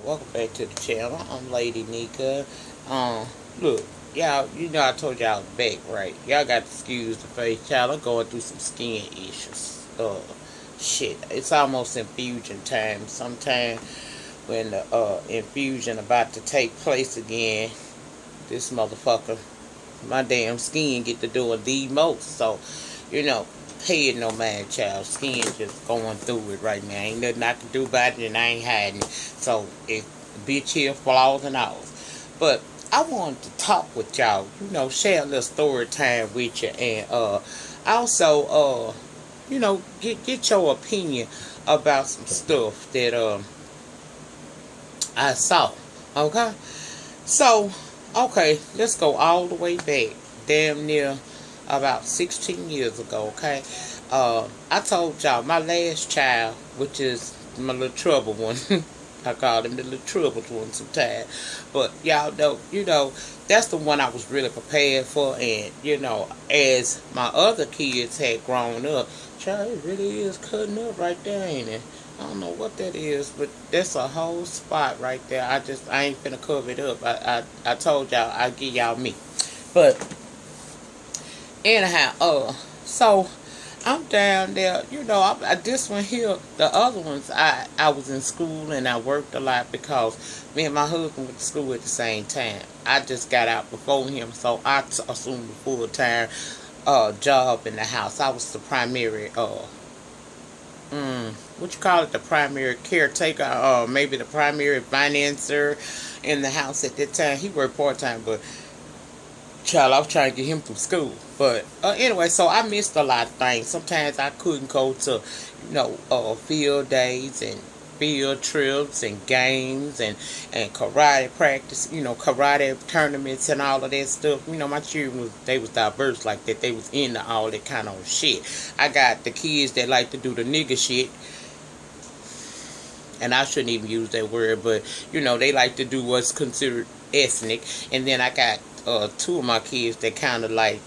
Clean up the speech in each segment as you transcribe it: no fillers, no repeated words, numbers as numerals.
Welcome back to the channel. I'm Lady Nika. Look, y'all, you know I told y'all back, right? Y'all got to excuse the face, child. I'm going through some skin issues. Shit, it's almost infusion time. Sometime when the infusion about to take place again, this motherfucker, my damn skin get to doing the most. So, you know, pay it no mind, child. Skin just going through it right now. Ain't nothing I can do about it, and I ain't hiding it. So, it bitch here, flaws and all. But I wanted to talk with y'all, share a little story time with you, and also get your opinion about some stuff that I saw. Okay? So, okay, let's go all the way back, damn near about 16 years ago, okay? I told y'all my last child, which is my little trouble one. I call him the little troubled one sometimes. But y'all know, that's the one I was really prepared for. And, as my other kids had grown up, child, it really is cutting up right there, ain't it? I don't know what that is, but that's a whole spot right there. I ain't finna cover it up. I told y'all I'd give y'all me. But anyhow, so I'm down there, this one here, the other ones, I was in school and I worked a lot because me and my husband went to school at the same time. I just got out before him, so I assumed a full-time job in the house. I was the primary, the primary caretaker, maybe the primary financer in the house at that time. He worked part-time, but child, I was trying to get him through school. But anyway, so I missed a lot of things. Sometimes I couldn't go to, field days and field trips and games and karate practice, karate tournaments and all of that stuff. My children they was diverse like that. They was into all that kind of shit. I got the kids that like to do the nigga shit. And I shouldn't even use that word, but, they like to do what's considered ethnic. And then I got two of my kids that kind of like,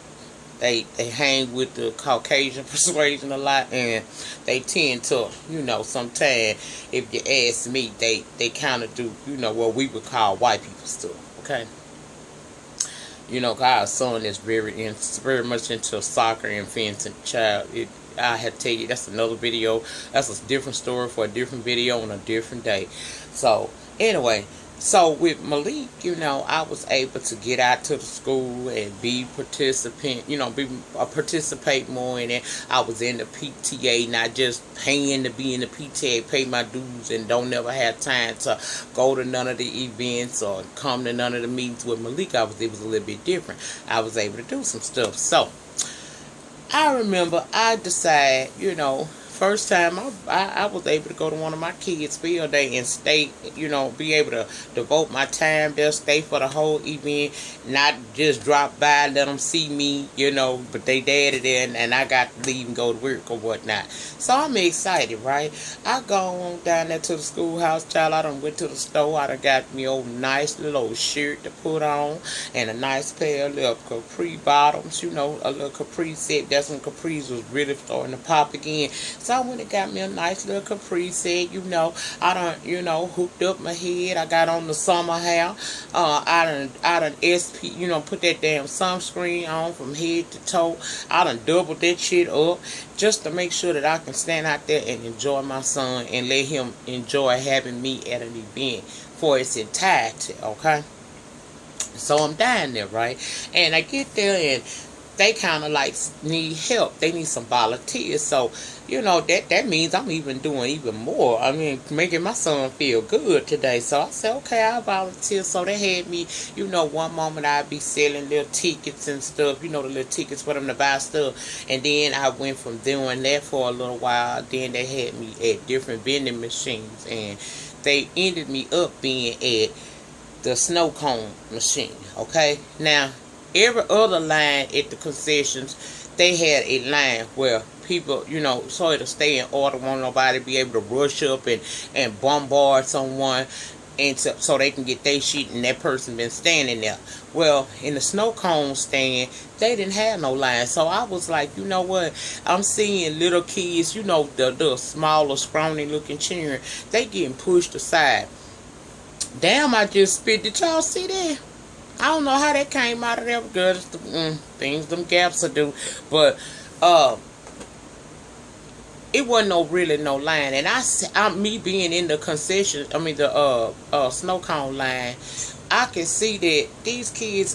they hang with the Caucasian persuasion a lot, and they tend to, sometimes, if you ask me, they kind of do, what we would call white people stuff, okay? Our son is very much into soccer and fencing, child. I had to tell you, that's another video. That's a different story for a different video on a different day. So, anyway, so with Malik, I was able to get out to the school and be participate more in it. I was in the PTA, not just paying to be in the PTA, pay my dues, and don't never have time to go to none of the events or come to none of the meetings. With Malik, it was a little bit different. I was able to do some stuff. So, I remember I decided, first time I was able to go to one of my kids' field day and stay, be able to devote my time there, stay for the whole event, not just drop by, let them see me, but they daddy there and I got to leave and go to work or whatnot. So I'm excited, right? I go on down there to the schoolhouse, child. I done went to the store. I done got me a nice little shirt to put on and a nice pair of little capri bottoms, a little capri set. That's when capris was really starting to pop again. So I went and got me a nice little capri set, I done, hooked up my head. I got on the summer hair. I done SP, put that damn sunscreen on from head to toe. I done doubled that shit up just to make sure that I can stand out there and enjoy my son and let him enjoy having me at an event for its entirety, okay? So I'm down there, right? And I get there and they kind of like need help. They need some volunteers. So, that means I'm even doing even more. I mean, making my son feel good today. So I said, okay, I'll volunteer. So they had me, one moment I'd be selling little tickets and stuff, the little tickets for them to buy stuff. And then I went from doing that for a little while. Then they had me at different vending machines. And they ended me up being at the snow cone machine, okay? Now, every other line at the concessions, they had a line where people, so it'll stay in order, won't nobody be able to rush up and bombard someone and so they can get their shit and that person been standing there. Well, in the snow cone stand, they didn't have no line. So I was like, you know what? I'm seeing little kids, the smaller, scrawny looking children, they getting pushed aside. Damn, I just spit. Did y'all see that? I don't know how that came out of there, because things them gaps will do. But uh, it wasn't really no line. And me being in the concession, I mean the snow cone line, I can see that these kids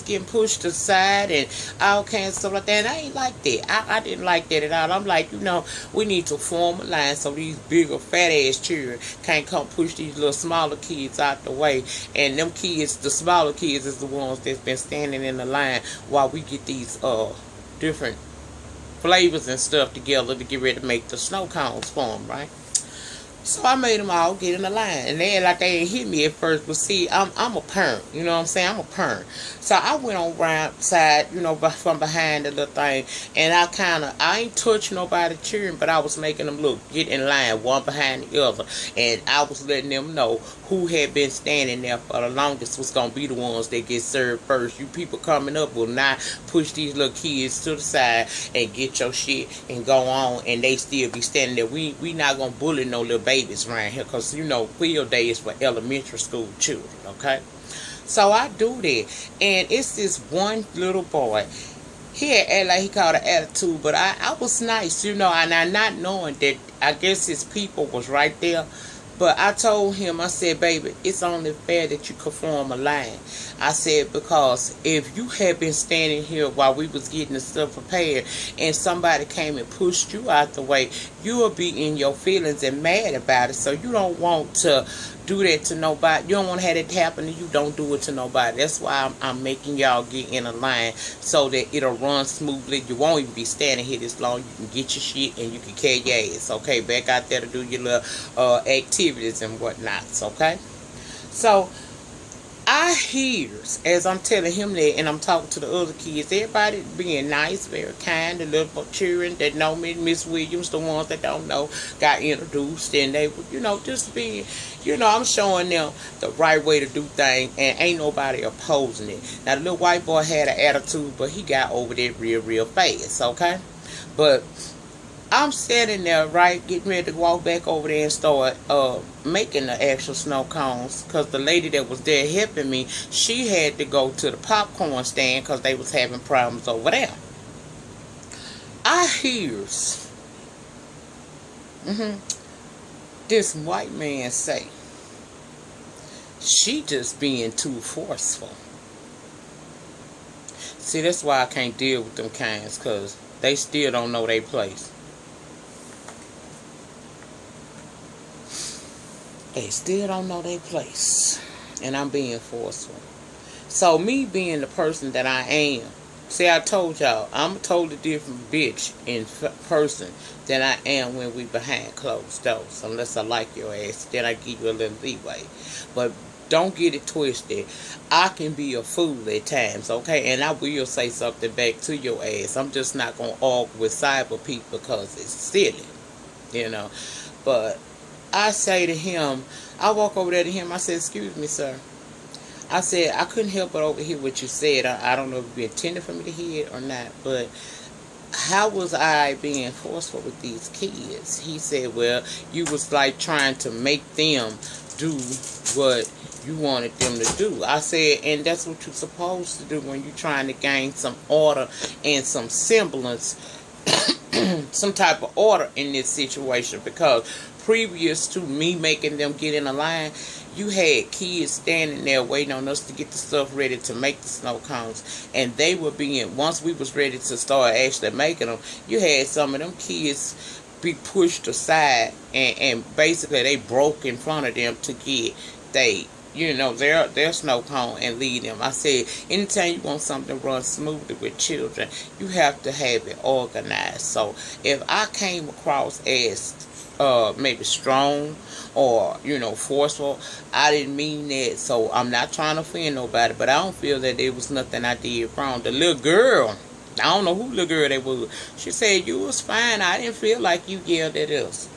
getting pushed aside and all kinds of stuff like that. And I ain't like that. I didn't like that at all. I'm like, we need to form a line so these bigger fat ass children can't come push these little smaller kids out the way. And them kids, the smaller kids, is the ones that's been standing in the line while we get these different flavors and stuff together to get ready to make the snow cones form, right? So I made them all get in the line. And they like they ain't hit me at first. But see, I'm a parent. You know what I'm saying? I'm a parent. So I went on round side, from behind the little thing. And I ain't touched nobody cheering, but I was making them get in line one behind the other. And I was letting them know who had been standing there for the longest was going to be the ones that get served first. You people coming up will not push these little kids to the side and get your shit and go on. And they still be standing there. We not going to bully no little babies around here, because field day is for elementary school children, okay? So I do that, and it's this one little boy. He had act like he called an attitude, but I was nice, and I not knowing that I guess his people was right there. But I told him, I said, baby, it's only fair that you conform a line. I said, because if you had been standing here while we was getting the stuff prepared and somebody came and pushed you out the way, you will be in your feelings and mad about it. So you don't want to do that to nobody. You don't want to have it happen to you. Don't do it to nobody. That's why I'm making y'all get in a line so that it'll run smoothly. You won't even be standing here this long. You can get your shit and you can carry your ass, okay? Back out there to do your little activities and whatnot, okay? So I hears, as I'm telling him that, and I'm talking to the other kids, everybody being nice, very kind, the little children that know me, Miss Williams, the ones that don't know, got introduced, and they were, just being, I'm showing them the right way to do things, and ain't nobody opposing it. Now, the little white boy had an attitude, but he got over that real fast, okay? But I'm standing there, right, getting ready to walk back over there and start making the actual snow cones, because the lady that was there helping me, she had to go to the popcorn stand because they was having problems over there. I hears this white man say, she just being too forceful. See, that's why I can't deal with them kinds, because they still don't know their place. They still don't know their place. And I'm being forceful. So me being the person that I am. See, I told y'all, I'm a totally different bitch in person than I am when we behind closed doors. Unless I like your ass, then I give you a little leeway. But don't get it twisted. I can be a fool at times, okay? And I will say something back to your ass. I'm just not going to argue with cyber people because it's silly, But I say to him, I walk over there to him, I said, excuse me, sir. I said, I couldn't help but overhear what you said. I don't know if you intended for me to hear it or not, but how was I being forceful with these kids? He said, well, you was like trying to make them do what you wanted them to do. I said, and that's what you're supposed to do when you're trying to gain some order and some semblance, some type of order in this situation, because previous to me making them get in a line, you had kids standing there waiting on us to get the stuff ready to make the snow cones, and they were being, once we was ready to start actually making them, you had some of them kids be pushed aside, and basically they broke in front of them to get their snow cone and lead them. I said, anytime you want something to run smoothly with children, you have to have it organized. So if I came across as maybe strong or forceful, I didn't mean that. So I'm not trying to offend nobody, but I don't feel that there was nothing I did wrong. The little girl, I don't know who little girl that was, she said you was fine. I didn't feel like you yelled at us.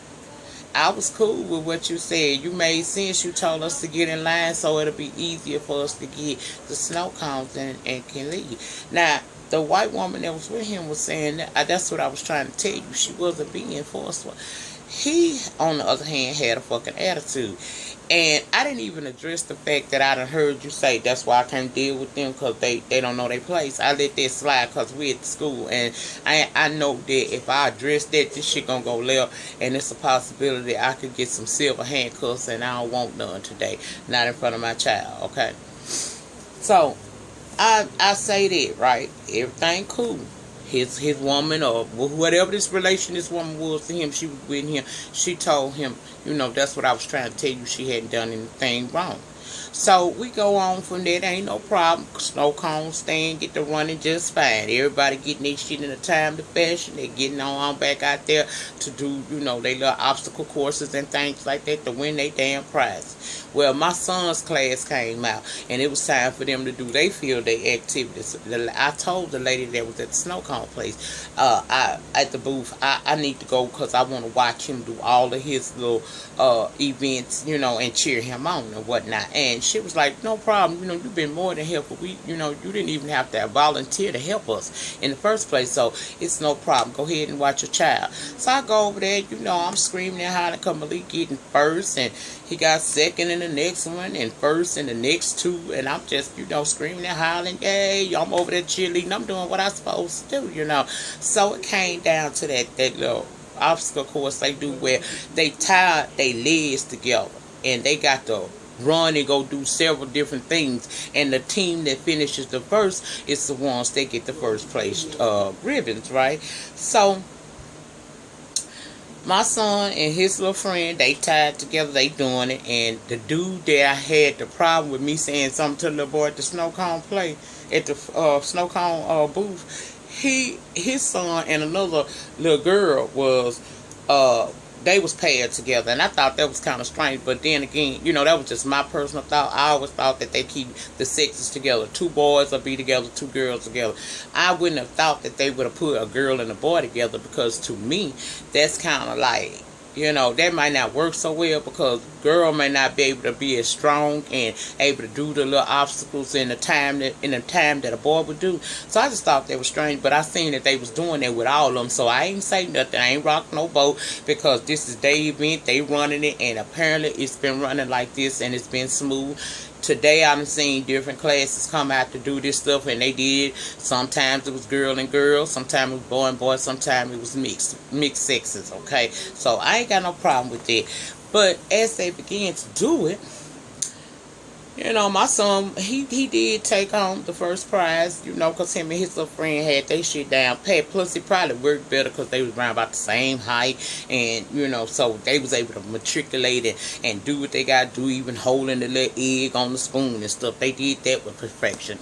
I was cool with what you said. You made sense. You told us to get in line so it'll be easier for us to get the snow cones and can leave. Now, the white woman that was with him was saying that's what I was trying to tell you. She wasn't being forceful. He, on the other hand, had a fucking attitude. And I didn't even address the fact that I done heard you say that's why I can't deal with them because they don't know their place. I let that slide because we at the school. And I know that if I address that, this shit gonna go left. And it's a possibility I could get some silver handcuffs, and I don't want none today. Not in front of my child, okay? So, I say that, right? Everything cool. His woman, or whatever this relation this woman was to him, she was with him. She told him, that's what I was trying to tell you. She hadn't done anything wrong. So we go on from there. Ain't no problem. Snow cone stand get to running just fine. Everybody getting their shit in a timely fashion. They getting on back out there to do, they little obstacle courses and things like that to win their damn prize. Well, my son's class came out, and it was time for them to do their field day activities. I told the lady that was at the snow cone place, at the booth, I need to go because I want to watch him do all of his little events, and cheer him on and whatnot. And she was like, no problem, you've been more than helpful. You didn't even have to volunteer to help us in the first place, so it's no problem. Go ahead and watch your child. So I go over there, I'm screaming and hollering because Malik getting first, and he got second in the next one, and first in the next two, and I'm just, screaming and hollering, yay, I'm over there cheerleading, I'm doing what I'm supposed to do, So it came down to that little obstacle course they do where they tie their legs together, and they got to run and go do several different things, and the team that finishes the first is the ones that get the first place ribbons, right? So my son and his little friend, they tied together, they doing it, and the dude that I had the problem with me saying something to the little boy at the snow cone play, at the snow cone booth, his son and another little girl was they was paired together, and I thought that was kind of strange. But then again, that was just my personal thought. I always thought that they keep the sexes together. 2 boys will be together, 2 girls together. I wouldn't have thought that they would have put a girl and a boy together, because to me, that's kind of like, that might not work so well, because girl may not be able to be as strong and able to do the little obstacles in the time that a boy would do. So I just thought that was strange, but I seen that they was doing that with all of them, so I ain't say nothing. I ain't rock no boat, because this is their event, they running it, and apparently it's been running like this, and it's been smooth. Today I've seen different classes come out to do this stuff, and they did. Sometimes it was girl and girl, sometimes it was boy and boy, sometimes it was mixed sexes, okay? So I ain't got no problem with that. But as they began to do it, my son, he did take home the first prize, because him and his little friend had their shit down pat. Plus, it probably worked better because they was around about the same height, and, so they was able to matriculate and do what they got to do, even holding the little egg on the spoon and stuff. They did that with perfection,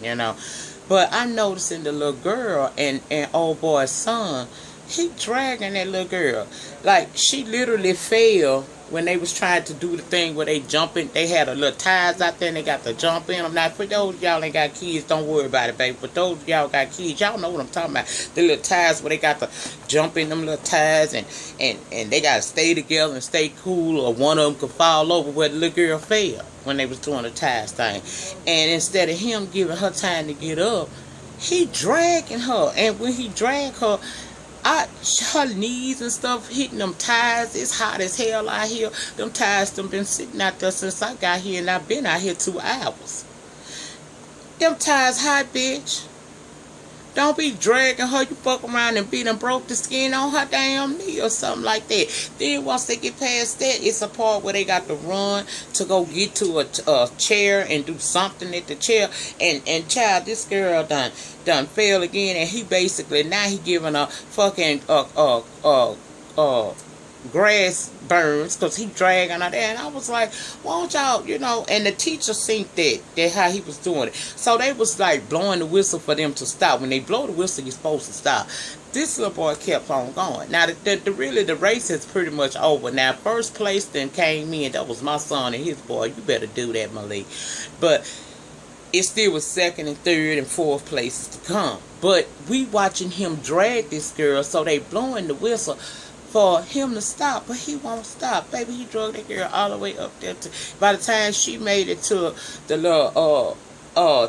But I'm noticing the little girl and old boy's son, he dragging that little girl. Like, she literally fell when they was trying to do the thing where they jumping. They had a little ties out there, and they got to jump in them. Now, for those y'all ain't got kids, don't worry about it, baby. But those y'all got kids, y'all know what I'm talking about. The little ties where they got to jump in them little ties, and they got to stay together and stay cool, or one of them could fall over where the little girl fell when they was doing the ties thing. And instead of him giving her time to get up, he dragging her. And when he dragged her, her knees and stuff hitting them ties. It's hot as hell out here. Them ties done been sitting out there since I got here, and I've been out here 2 hours. Them ties hot, bitch. Don't be dragging her. You fuck around and beat and broke the skin on her damn knee or something like that. Then once they get past that, it's a part where they got to run to go get to a chair and do something at the chair. And child, this girl done fell again, and he basically, now he giving a fucking grass burns because he dragging her there. And I was like, why don't y'all, and the teacher seen that how he was doing it. So they was like blowing the whistle for them to stop. When they blow the whistle, you're supposed to stop. This little boy kept on going. Now, the race is pretty much over. Now, first place then came in. That was my son and his boy. You better do that, Malik. But it still was second and third and fourth places to come. But we watching him drag this girl, so they blowing the whistle for him to stop, but he won't stop. Baby, he drug that girl all the way up there. By the time she made it to the little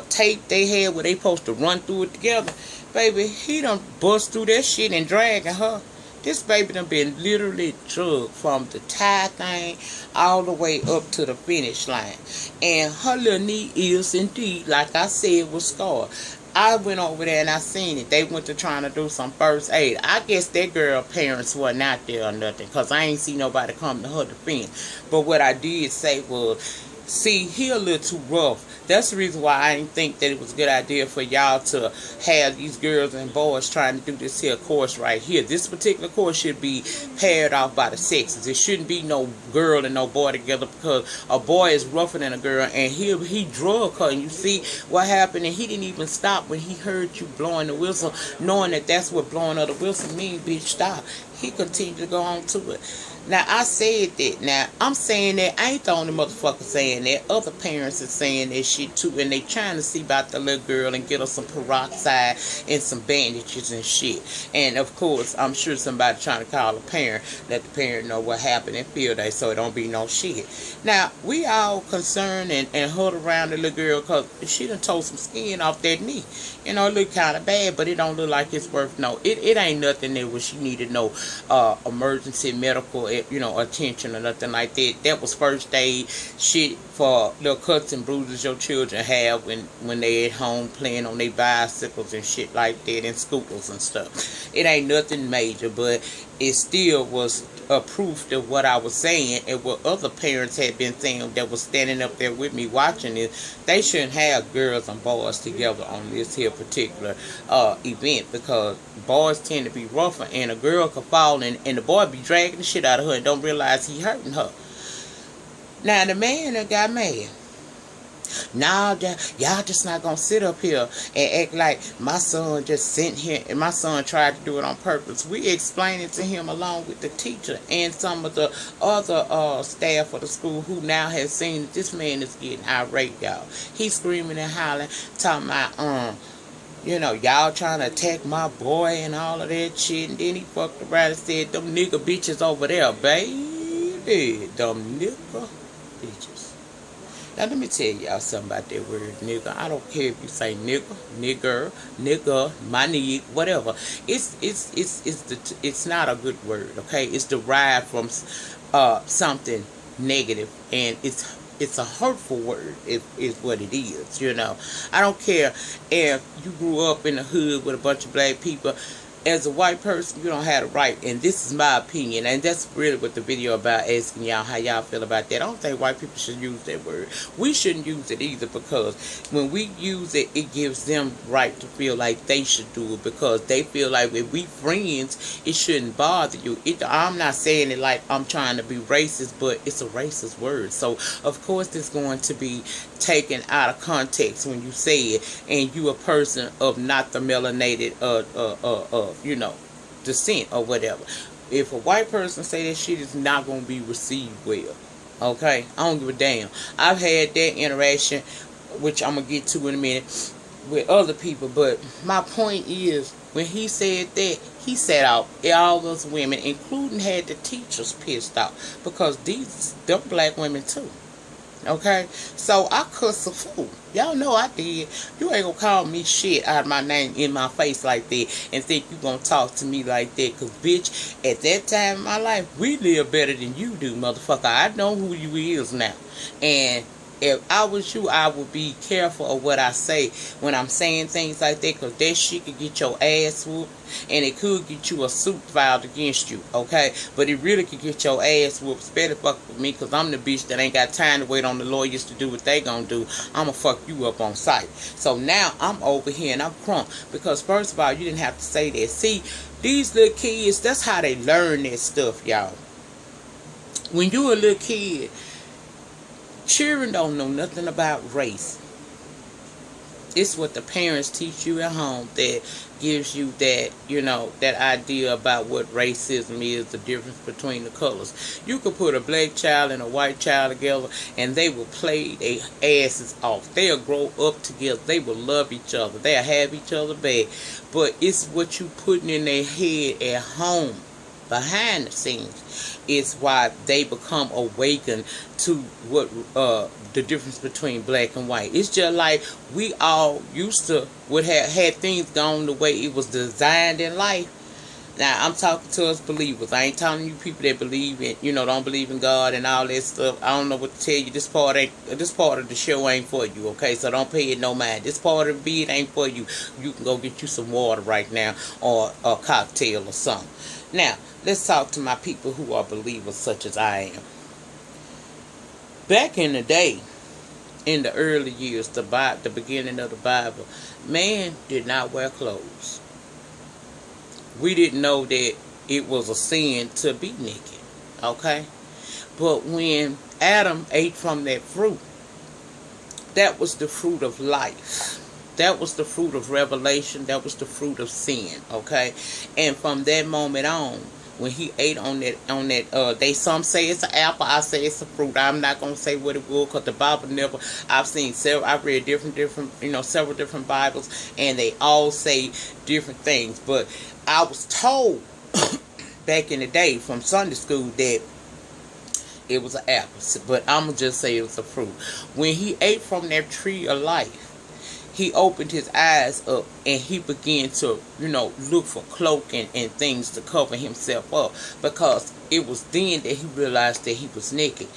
tape they had where they supposed to run through it together, baby, he done bust through that shit and dragging her. This baby done been literally drugged from the tie thing all the way up to the finish line. And her little knee is indeed, like I said, was scarred. I went over there and I seen it. They went to trying to do some first aid. I guess that girl parents wasn't out there or nothing, because I ain't see nobody come to her defense. But what I did say was, see, he a little too rough. That's the reason why I didn't think that it was a good idea for y'all to have these girls and boys trying to do this here course right here. This particular course should be paired off by the sexes. It shouldn't be no girl and no boy together, because a boy is rougher than a girl, and he drug her. And you see what happened, and he didn't even stop when he heard you blowing the whistle, knowing that that's what blowing of the whistle mean. Bitch, stop. He continued to go on to it. Now, I said that. Now, I'm saying that. I ain't the only motherfucker saying that. Other parents are saying that shit too. And they trying to see about the little girl and get her some peroxide and some bandages and shit. And, of course, I'm sure somebody trying to call a parent, let the parent know what happened in field day so it don't be no shit. Now, we all concerned and huddled around the little girl because she done tore some skin off that knee. You know, it look kind of bad, but it don't look like it's worth no. It ain't nothing that was she needed no emergency medical attention or nothing like that. That was first aid shit for little cuts and bruises your children have when they at home playing on their bicycles and shit like that, and scooters and stuff. It ain't nothing major, but it still was a proof of what I was saying and what other parents had been saying that was standing up there with me watching it. They shouldn't have girls and boys together on this here particular event, because boys tend to be rougher, and a girl could fall and the boy be dragging the shit out of her and don't realize he hurting her. Now the man that got mad. Nah, y'all just not gonna sit up here and act like my son just sent here and my son tried to do it on purpose. We explained it to him along with the teacher and some of the other staff of the school who now has seen that this man is getting irate, y'all. He's screaming and hollering, talking about y'all trying to attack my boy and all of that shit. And then he fucked around and said, them nigga bitches over there, baby. Them nigga bitches. Now, let me tell y'all something about that word, nigga. I don't care if you say nigga, nigga, my nigga, whatever. It's not a good word, okay? It's derived from something negative, and it's a hurtful word, is what it is, I don't care if you grew up in the hood with a bunch of black people. As a white person, you don't have the right, and this is my opinion, and that's really what the video about, asking y'all how y'all feel about that. I don't think white people should use that word. We shouldn't use it either, because when we use it, it gives them right to feel like they should do it, because they feel like if we friends, it shouldn't bother you. I'm not saying it like I'm trying to be racist, but it's a racist word. So, of course, it's going to be taken out of context when you say it, and you a person of not the melanated descent or whatever. If a white person say that shit, is not going to be received well. Okay? I don't give a damn. I've had that interaction, which I'm going to get to in a minute, with other people, but my point is, when he said that, he set out all those women, including had the teachers, pissed off, because them black women too. Okay, so I cuss a fool. Y'all know I did. You ain't gonna call me shit out of my name in my face like that and think you gonna talk to me like that. Cause bitch, at that time in my life, we live better than you do, motherfucker. I know who you is now. And if I was you, I would be careful of what I say when I'm saying things like that, because that shit could get your ass whooped, and it could get you a suit filed against you, okay? But it really could get your ass whooped. Better fuck with me, because I'm the bitch that ain't got time to wait on the lawyers to do what they gonna do. I'ma fuck you up on sight. So now I'm over here and I'm crunk, because first of all, you didn't have to say that. See, these little kids, that's how they learn that stuff, y'all. When you a little kid, children don't know nothing about race. It's what the parents teach you at home that gives you that, that idea about what racism is, the difference between the colors. You could put a black child and a white child together, and they will play their asses off. They'll grow up together. They will love each other. They'll have each other back. But it's what you putting in their head at home, behind the scenes, is why they become awakened to what the difference between black and white. It's just like we all used to would have had things gone the way it was designed in life. Now I'm talking to us believers. I ain't telling you people that believe in, don't believe in God and all that stuff. I don't know what to tell you. This part of the show ain't for you, okay? So don't pay it no mind. This part of the bid ain't for you. You can go get you some water right now or a cocktail or something. Now, let's talk to my people who are believers such as I am. Back in the day, in the early years, the beginning of the Bible, man did not wear clothes. We didn't know that it was a sin to be naked, okay? But when Adam ate from that fruit, that was the fruit of life. That was the fruit of revelation. That was the fruit of sin, okay? And from that moment on, when he ate on that, some say it's an apple, I say it's a fruit. I'm not gonna say what it was, because the Bible never. I've read several different Bibles, and they all say different things. But I was told back in the day from Sunday school that it was an apple, but I'm gonna just say it was a fruit. When he ate from that tree of life, he opened his eyes up and he began to, look for cloak and things to cover himself up, because it was then that he realized that he was naked.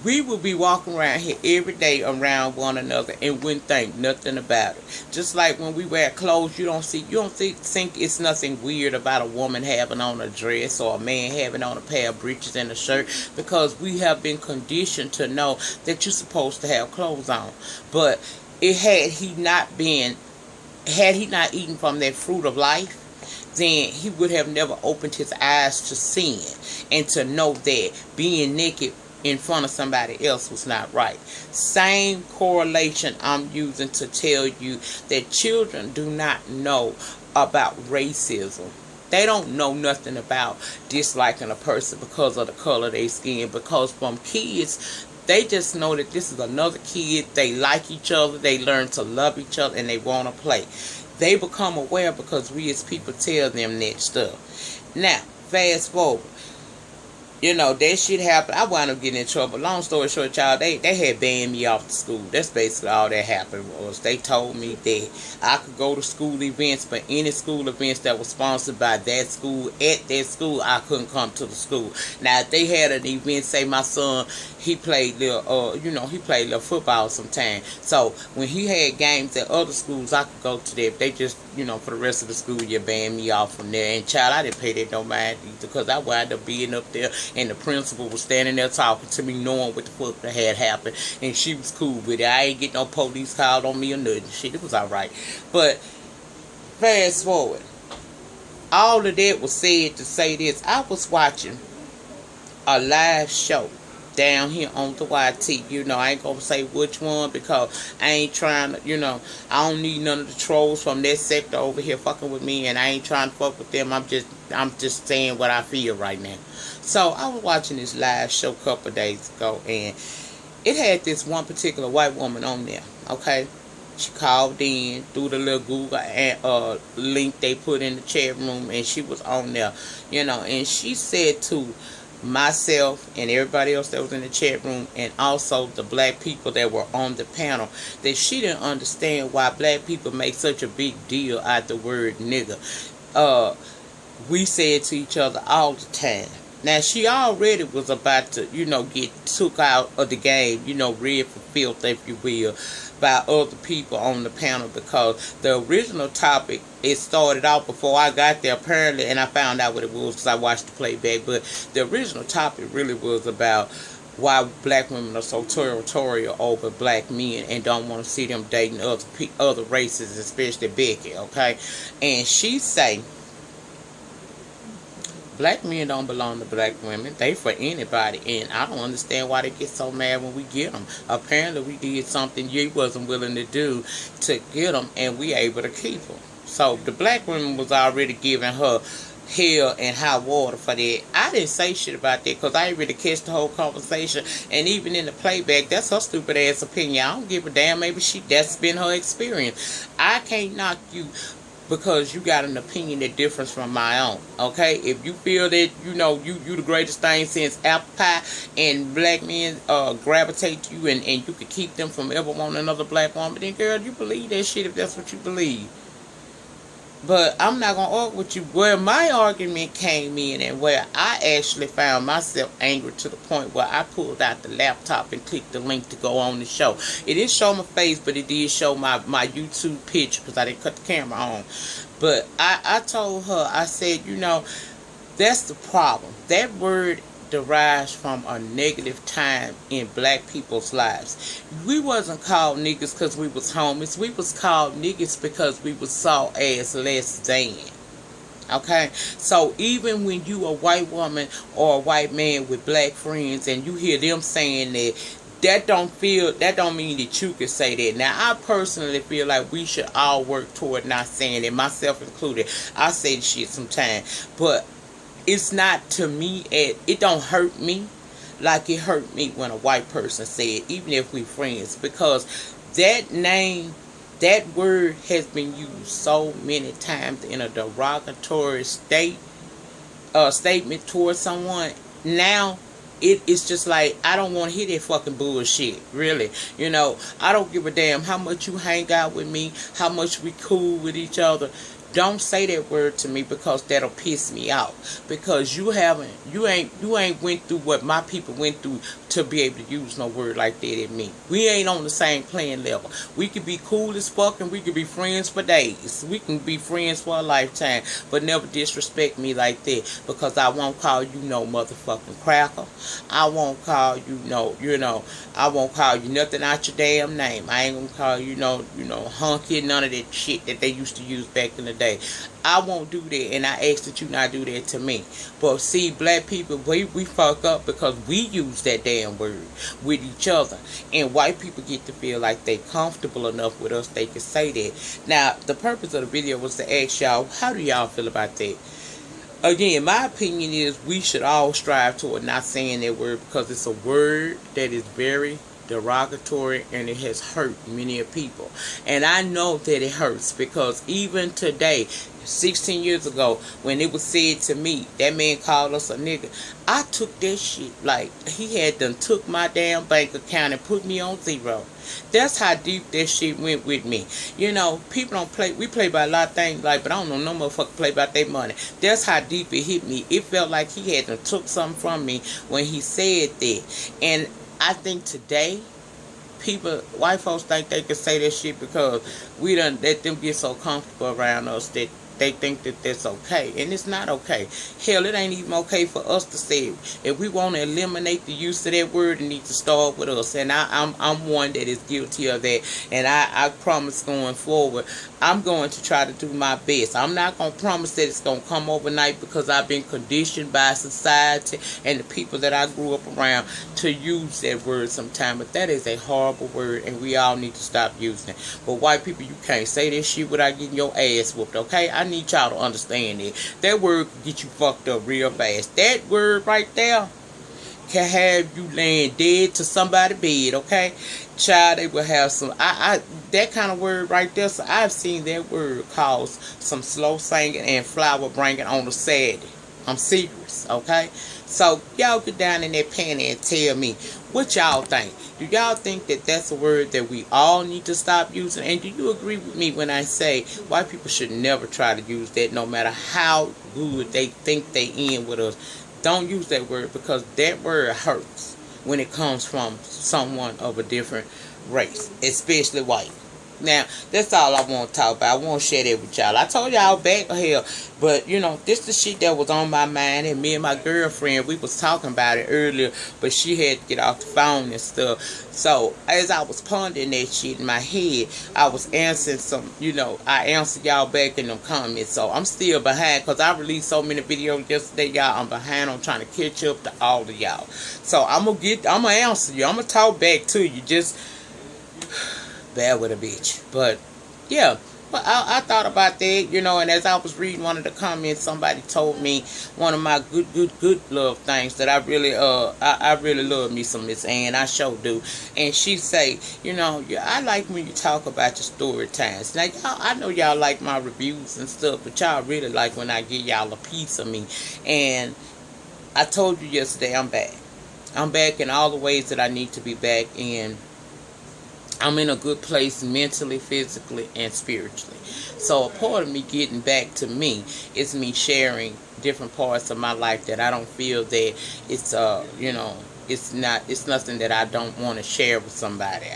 We would be walking around here every day around one another and wouldn't think nothing about it. Just like when we wear clothes, you don't think it's nothing weird about a woman having on a dress or a man having on a pair of breeches and a shirt, because we have been conditioned to know that you're supposed to have clothes on. But had he not eaten from that fruit of life, then he would have never opened his eyes to sin and to know that being naked in front of somebody else was not right. Same correlation I'm using to tell you that children do not know about racism. They don't know nothing about disliking a person because of the color of their skin, because from kids, they just know that this is another kid. They like each other. They learn to love each other, and they want to play. They become aware because we as people tell them that stuff. Now, fast forward. That shit happened. I wound up getting in trouble. Long story short, y'all, they had banned me off the school. That's basically all that happened was they told me that I could go to school events, but any school events that was sponsored by that school, at that school, I couldn't come to the school. Now, if they had an event, say my son, he played little football sometime. So when he had games at other schools, I could go to them. They just, for the rest of the school, you banned me off from there. And child, I didn't pay that no mind either, because I wound up being up there, and the principal was standing there talking to me, knowing what the fuck that had happened, and she was cool with it. I ain't get no police called on me or nothing. Shit, it was alright. But fast forward, all of that was said to say this: I was watching a live show down here on the YT. I ain't gonna say which one, because I ain't trying to, I don't need none of the trolls from that sector over here fucking with me, and I ain't trying to fuck with them. I'm just saying what I feel right now. So I was watching this live show a couple of days ago, and it had this one particular white woman on there, okay? She called in through the little Google link they put in the chat room, and she was on there, and she said to myself and everybody else that was in the chat room, and also the black people that were on the panel, that she didn't understand why black people make such a big deal out of the word nigga. We say it to each other all the time. Now, she already was about to, get took out of the game, read for filth, if you will, by other people on the panel, because the original topic, it started out before I got there, apparently, and I found out what it was because I watched the playback, but the original topic really was about why black women are so territorial over black men and don't want to see them dating other races, especially Becky, okay? And she say, black men don't belong to black women. They for anybody. And I don't understand why they get so mad when we get them. Apparently we did something you wasn't willing to do to get them, and we able to keep them. So the black woman was already giving her hell and high water for that. I didn't say shit about that because I didn't really catch the whole conversation. And even in the playback, that's her stupid ass opinion. I don't give a damn. Maybe that's been her experience. I can't knock you because you got an opinion that differs from my own, okay? If you feel that, you the greatest thing since apple pie, and black men gravitate to you, and you could keep them from ever wanting another black woman, then girl, you believe that shit if that's what you believe. But I'm not going to argue with you. Where my argument came in and where I actually found myself angry to the point where I pulled out the laptop and clicked the link to go on the show. It didn't show my face, but it did show my YouTube picture because I didn't cut the camera on. But I told her, I said, that's the problem. That word derives from a negative time in black people's lives. We wasn't called niggas because we was homeless. We was called niggas because we was saw as less than. Okay? So even when you a white woman or a white man with black friends and you hear them saying that don't mean that you can say that. Now, I personally feel like we should all work toward not saying it, myself included. I say shit sometimes, but it's not, to me, it don't hurt me like it hurt me when a white person said, even if we friends, because that word has been used so many times in a derogatory statement towards someone. Now it's just like, I don't want to hear that fucking bullshit, really. I don't give a damn how much you hang out with me, how much we cool with each other. Don't say that word to me, because that'll piss me off. Because you ain't went through what my people went through to be able to use no word like that at me. We ain't on the same playing level. We could be cool as fuck and we could be friends for days. We can be friends for a lifetime, but never disrespect me like that, because I won't call you no motherfucking cracker. I won't call you I won't call you nothing out your damn name. I ain't gonna call you hunky, none of that shit that they used to use back in the day. I won't do that, and I ask that you not do that to me. But see, black people, we fuck up because we use that damn word with each other, and white people get to feel like they comfortable enough with us they can say that. Now, the purpose of the video was to ask y'all, how do y'all feel about that? Again, my opinion is we should all strive toward not saying that word, because it's a word that is very derogatory and it has hurt many people. And I know that it hurts, because even today, 16 years ago, when it was said to me, that man called us a nigga, I took that shit like he had done took my damn bank account and put me on zero. That's how deep that shit went with me. People don't play. We play by a lot of things, but I don't know no motherfucker play about their money. That's how deep it hit me. It felt like he had done took something from me when he said that. And I think today, white folks think they can say that shit because we done let them get so comfortable around us that they think that that's okay, and it's not okay. Hell, it ain't even okay for us to say it. If we want to eliminate the use of that word, it needs to start with us, and I'm one that is guilty of that, and I promise going forward, I'm going to try to do my best. I'm not going to promise that it's going to come overnight, because I've been conditioned by society and the people that I grew up around to use that word sometime, but that is a horrible word, and we all need to stop using it. But white people, you can't say this shit without getting your ass whooped, okay? I need y'all to understand that. That word can get you fucked up real fast. That word right there can have you laying dead to somebody's bed, okay? Child, they will have some, that kind of word right there. So I've seen that word cause some slow singing and flower bringing on the Saturday. I'm serious, okay? So y'all get down in that panty and tell me what y'all think. Do y'all think that that's a word that we all need to stop using? And do you agree with me when I say white people should never try to use that, no matter how good they think they in with us? Don't use that word, because that word hurts when it comes from someone of a different race, especially white. Now, that's all I want to talk about. I want to share that with y'all. I told y'all back here, but this the shit that was on my mind, and me and my girlfriend, we was talking about it earlier, but she had to get off the phone and stuff. So as I was pondering that shit in my head, I was answering I answered y'all back in them comments. So I'm still behind, because I released so many videos yesterday, y'all. I'm behind on trying to catch up to all of y'all. So I'm gonna answer you. I'm gonna talk back to you. Just bad with a bitch. But yeah, well, I thought about that, and as I was reading one of the comments, somebody told me one of my good love things that I really love me some Miss Ann. I sure do. And she say, I like when you talk about your story times. Now, y'all, I know y'all like my reviews and stuff, but y'all really like when I give y'all a piece of me. And I told you yesterday, I'm back. I'm back in all the ways that I need to be back in. I'm in a good place mentally, physically, and spiritually. So a part of me getting back to me is me sharing different parts of my life that I don't feel that it's it's nothing that I don't want to share with somebody.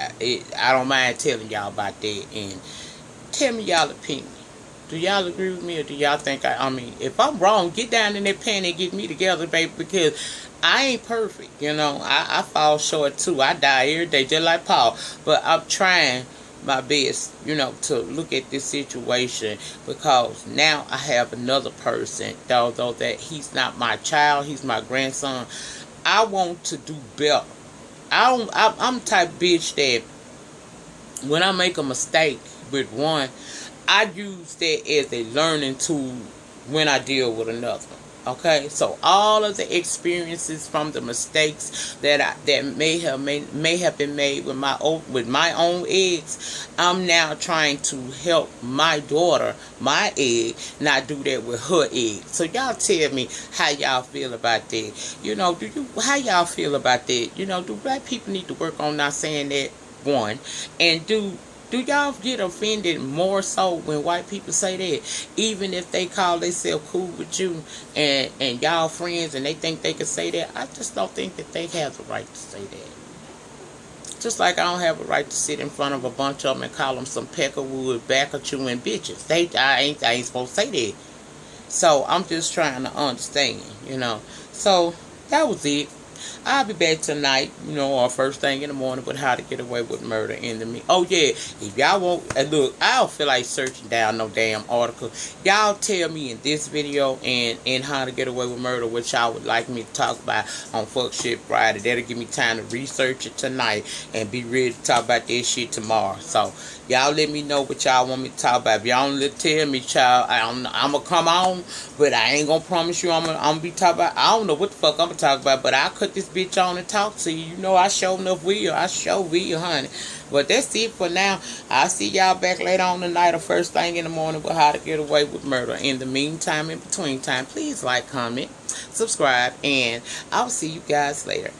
I don't mind telling y'all about that, and tell me y'all opinion. Do y'all agree with me, or do y'all think I mean, if I'm wrong, get down in that pen and get me together, baby, because I ain't perfect, I fall short too. I die every day just like Paul. But I'm trying my best, to look at this situation, because now I have another person, although that he's not my child, he's my grandson. I want to do better. I'm the type of bitch that when I make a mistake with one, I use that as a learning tool when I deal with another. Okay, so all of the experiences from the mistakes that may have been made with my own eggs, I'm now trying to help my daughter, my egg, not do that with her egg. So y'all tell me how y'all feel about that. How y'all feel about that? Do black people need to work on not saying that, one, and do y'all get offended more so when white people say that, even if they call themselves cool with you and y'all friends and they think they can say that? I just don't think that they have the right to say that. Just like I don't have a right to sit in front of a bunch of them and call them some peckerwood, back-a-chewing bitches. I ain't supposed to say that. So I'm just trying to understand, So that was it. I'll be back tonight, or first thing in the morning, with how to get away with murder in the me. Oh yeah, if y'all want, look, I don't feel like searching down no damn article. Y'all tell me in this video and how to get away with murder what y'all would like me to talk about on Fuck Shit Friday. That'll give me time to research it tonight and be ready to talk about this shit tomorrow. So y'all let me know what y'all want me to talk about. If y'all don't tell me, child, I'm gonna come on, but I ain't gonna promise you I'm gonna be talking about. I don't know what the fuck I'm gonna talk about, but I'll cut this bitch on and talk to you. I sure enough will. I sure will, honey. But that's it for now. I'll see y'all back later on tonight or first thing in the morning with how to get away with murder. In the meantime, in between time, please like, comment, subscribe, and I'll see you guys later.